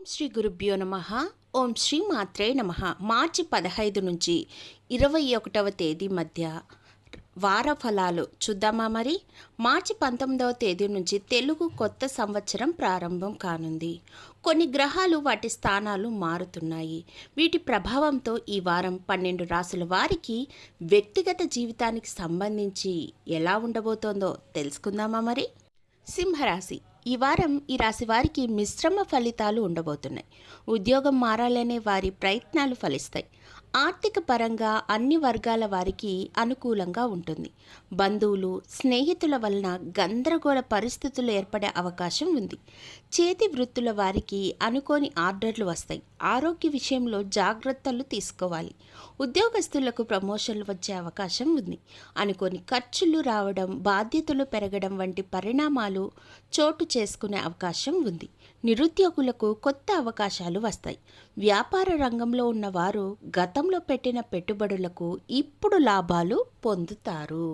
శ్రీ గురుభ్యో నమః. ఓం శ్రీ మాత్రే నమః. మార్చి 15 నుంచి 21వ తేదీ మధ్య వార ఫలాలు చూద్దామా మరి. మార్చి 19వ తేదీ నుంచి తెలుగు కొత్త సంవత్సరం ప్రారంభం కానుంది. కొన్ని గ్రహాలు వాటి స్థానాలు మారుతున్నాయి. వీటి ప్రభావంతో ఈ వారం 12 రాసుల వారికి వ్యక్తిగత జీవితానికి సంబంధించి ఎలా ఉండబోతోందో తెలుసుకుందామా మరి. సింహరాశి. ఈ వారం ఈ రాశి వారికి మిశ్రమ ఫలితాలు ఉండబోతున్నాయి. ఉద్యోగం మారాలనే వారి ప్రయత్నాలు ఫలిస్తాయి. ఆర్థిక పరంగా అన్ని వర్గాల వారికి అనుకూలంగా ఉంటుంది. బంధువులు, స్నేహితుల వలన గందరగోళ పరిస్థితులు ఏర్పడే అవకాశం ఉంది. చేతి వృత్తుల వారికి అనుకోని ఆర్డర్లు వస్తాయి. ఆరోగ్య విషయంలో జాగ్రత్తలు తీసుకోవాలి. ఉద్యోగస్తులకు ప్రమోషన్లు వచ్చే అవకాశం ఉంది. అనుకోని ఖర్చులు రావడం, బాధ్యతలు పెరగడం వంటి పరిణామాలు చోటు చేసుకునే అవకాశం ఉంది. నిరుద్యోగులకు కొత్త అవకాశాలు వస్తాయి. వ్యాపార రంగంలో ఉన్నవారు గతంలో పెట్టిన పెట్టుబడులకు ఇప్పుడు లాభాలు పొందుతారు.